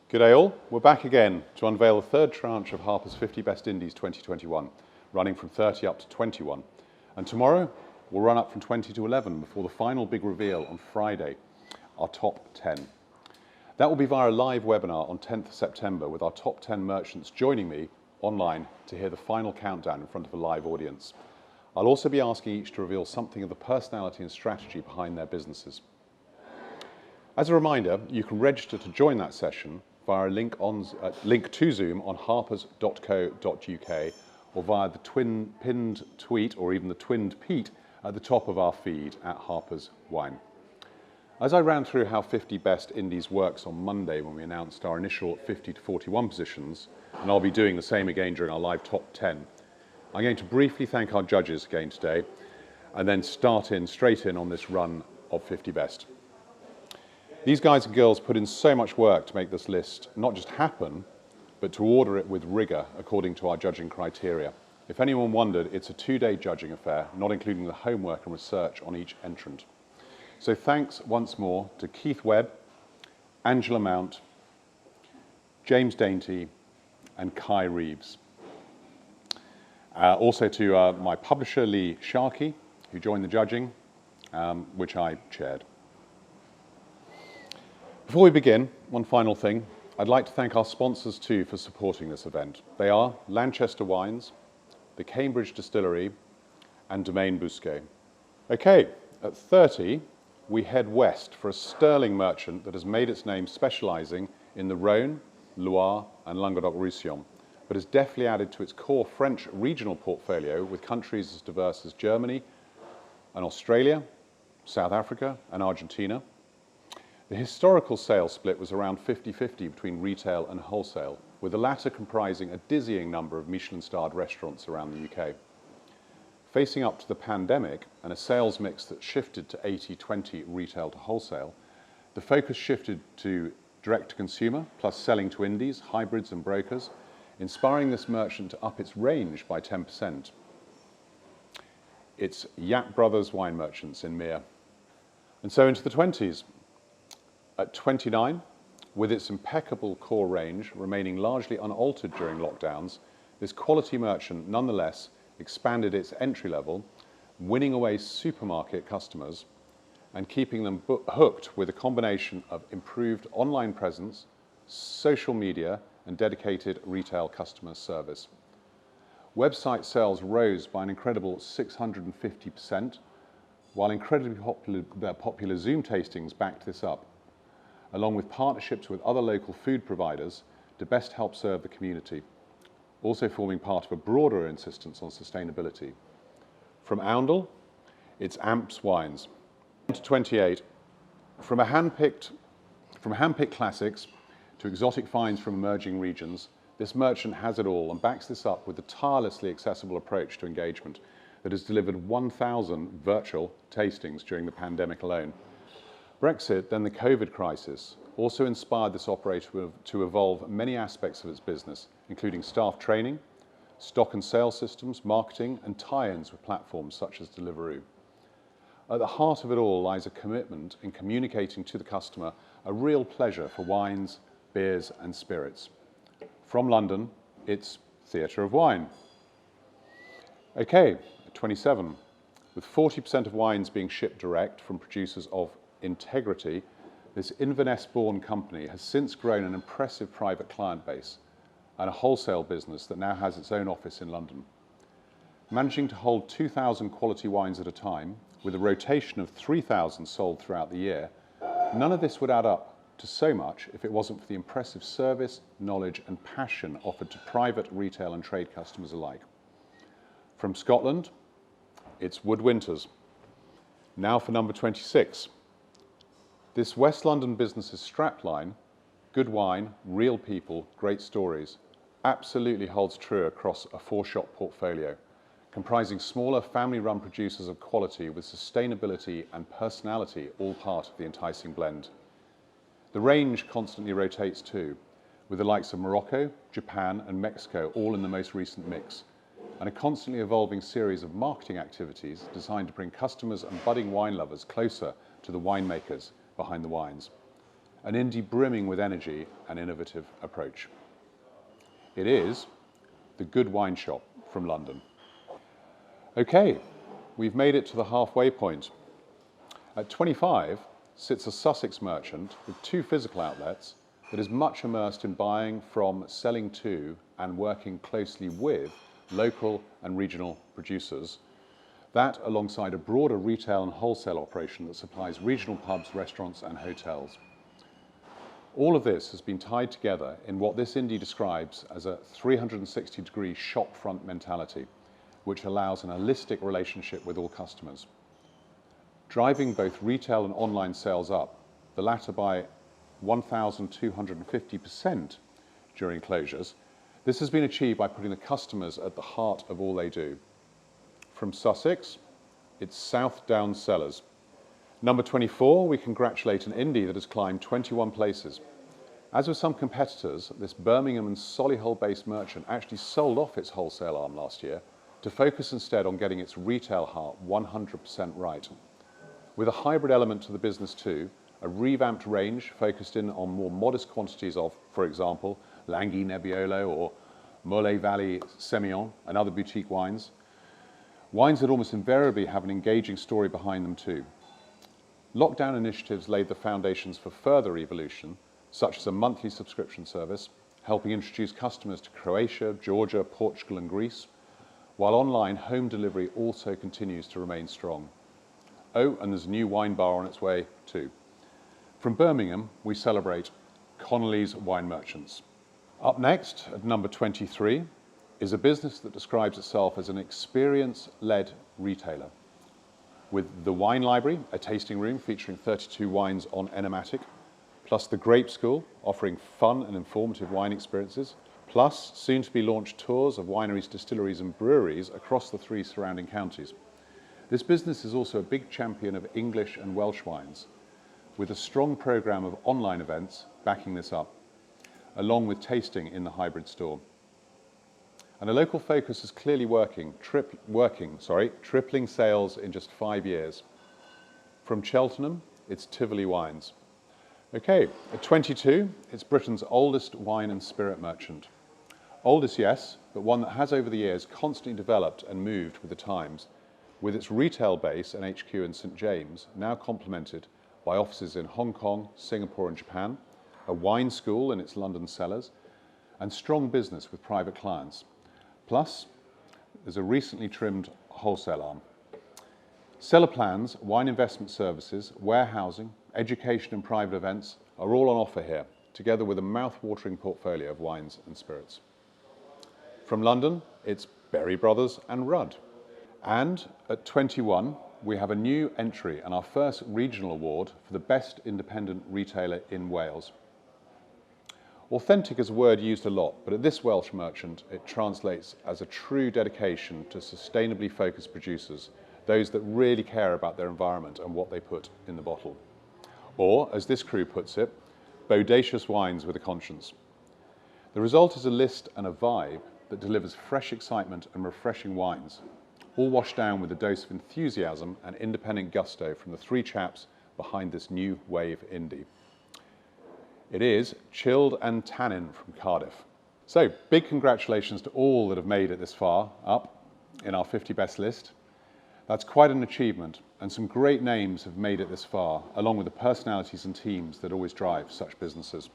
G'day all, we're back again to unveil the third tranche of Harper's 50 Best Indies 2021, running from 30 up to 21. And tomorrow, we'll run up from 20 to 11 before the final big reveal on Friday, our top 10. That will be via a live webinar on 10th of September with our top 10 merchants joining me online to hear the final countdown in front of a live audience. I'll also be asking each to reveal something of the personality and strategy behind their businesses. As a reminder, you can register to join that session via a link to Zoom on harpers.co.uk or via the pinned tweet or even the twinned Pete at the top of our feed at Harpers Wine. As I ran through how 50 Best Indies works on Monday when we announced our initial 50 to 41 positions, and I'll be doing the same again during our live top 10, I'm going to briefly thank our judges again today and then start straight in on this run of 50 Best. These guys and girls put in so much work to make this list not just happen, but to order it with rigour according to our judging criteria. If anyone wondered, it's a 2-day judging affair, not including the homework and research on each entrant. So thanks once more to Keith Webb, Angela Mount, James Dainty, and Kai Reeves. Also to my publisher, Lee Sharkey, who joined the judging, which I chaired. Before we begin, one final thing. I'd like to thank our sponsors too for supporting this event. They are Lanchester Wines, the Cambridge Distillery, and Domaine Bousquet. Okay, at 30, we head west for a sterling merchant that has made its name specialising in the Rhône, Loire, and Languedoc-Roussillon, but has deftly added to its core French regional portfolio with countries as diverse as Germany and Australia, South Africa, and Argentina. The historical sales split was around 50-50 between retail and wholesale, with the latter comprising a dizzying number of Michelin-starred restaurants around the UK. Facing up to the pandemic and a sales mix that shifted to 80-20 retail to wholesale, the focus shifted to direct-to-consumer plus selling to indies, hybrids and brokers, inspiring this merchant to up its range by 10%. It's Yap Brothers Wine Merchants in Mere. And so into the 20s. At 29, with its impeccable core range remaining largely unaltered during lockdowns, this quality merchant nonetheless expanded its entry level, winning away supermarket customers and keeping them hooked with a combination of improved online presence, social media, and dedicated retail customer service. Website sales rose by an incredible 650%, while incredibly popular Zoom tastings backed this up, along with partnerships with other local food providers to best help serve the community, also forming part of a broader insistence on sustainability. From Oundle, it's Amps Wines. To 28, from handpicked classics to exotic finds from emerging regions, this merchant has it all and backs this up with a tirelessly accessible approach to engagement that has delivered 1,000 virtual tastings during the pandemic alone. Brexit, then the COVID crisis, also inspired this operator to evolve many aspects of its business, including staff training, stock and sales systems, marketing, and tie-ins with platforms such as Deliveroo. At the heart of it all lies a commitment in communicating to the customer a real pleasure for wines, beers, and spirits. From London, it's Theatre of Wine. Okay, at 27, with 40% of wines being shipped direct from producers of integrity, this Inverness-born company has since grown an impressive private client base and a wholesale business that now has its own office in London. Managing to hold 2,000 quality wines at a time, with a rotation of 3,000 sold throughout the year, none of this would add up to so much if it wasn't for the impressive service, knowledge and passion offered to private, retail and trade customers alike. From Scotland, it's Wood Winters. Now for number 26. This West London business's strapline, good wine, real people, great stories, absolutely holds true across a 4-shop portfolio, comprising smaller family-run producers of quality with sustainability and personality all part of the enticing blend. The range constantly rotates too, with the likes of Morocco, Japan and Mexico all in the most recent mix, and a constantly evolving series of marketing activities designed to bring customers and budding wine lovers closer to the winemakers behind the wines. An indie brimming with energy and innovative approach. It is the Good Wine Shop from London. Okay, we've made it to the halfway point. At 25 sits a Sussex merchant with 2 physical outlets that is much immersed in buying from, selling to, and working closely with local and regional producers. That alongside a broader retail and wholesale operation that supplies regional pubs, restaurants and hotels. All of this has been tied together in what this indie describes as a 360-degree shopfront mentality, which allows an holistic relationship with all customers. Driving both retail and online sales up, the latter by 1,250% during closures, this has been achieved by putting the customers at the heart of all they do. From Sussex, it's South Downs Cellars. Number 24, we congratulate an indie that has climbed 21 places. As with some competitors, this Birmingham and Solihull-based merchant actually sold off its wholesale arm last year to focus instead on getting its retail heart 100% right. With a hybrid element to the business too, a revamped range focused in on more modest quantities of, for example, Langhe Nebbiolo or Mollet Valley Semillon and other boutique wines. Wines that almost invariably have an engaging story behind them too. Lockdown initiatives laid the foundations for further evolution, such as a monthly subscription service, helping introduce customers to Croatia, Georgia, Portugal and Greece, while online home delivery also continues to remain strong. Oh, and there's a new wine bar on its way too. From Birmingham, we celebrate Connollys Wine Merchants. Up next, at number 23, is a business that describes itself as an experience-led retailer. With the Wine Library, a tasting room featuring 32 wines on Enomatic, plus the Grape School, offering fun and informative wine experiences, plus soon-to-be launched tours of wineries, distilleries and breweries across the 3 surrounding counties. This business is also a big champion of English and Welsh wines, with a strong programme of online events backing this up, along with tasting in the hybrid store. And a local focus is clearly tripling sales in just 5 years. From Cheltenham, it's Tivoli Wines. Okay, at 22, it's Britain's oldest wine and spirit merchant. Oldest, yes, but one that has over the years constantly developed and moved with the times, with its retail base and HQ in St James now complemented by offices in Hong Kong, Singapore and Japan, a wine school in its London cellars, and strong business with private clients. Plus, there's a recently trimmed wholesale arm. Cellar plans, wine investment services, warehousing, education and private events are all on offer here, together with a mouth-watering portfolio of wines and spirits. From London, it's Berry Brothers and Rudd. And at 21, we have a new entry and our first regional award for the best independent retailer in Wales. Authentic is a word used a lot, but at this Welsh merchant, it translates as a true dedication to sustainably focused producers, those that really care about their environment and what they put in the bottle. Or, as this crew puts it, Bodacious Wines with a conscience. The result is a list and a vibe that delivers fresh excitement and refreshing wines, all washed down with a dose of enthusiasm and independent gusto from the 3 chaps behind this new wave indie. It is Chilled and Tannin from Cardiff. So, big congratulations to all that have made it this far up in our 50 best list. That's quite an achievement, and some great names have made it this far, along with the personalities and teams that always drive such businesses.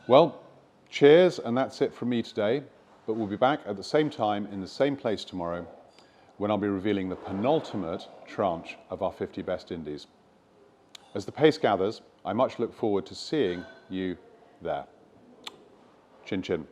Well, cheers, and that's it from me today. But we'll be back at the same time in the same place tomorrow when I'll be revealing the penultimate tranche of our 50 best indies. As the pace gathers, I much look forward to seeing you there. Chin chin.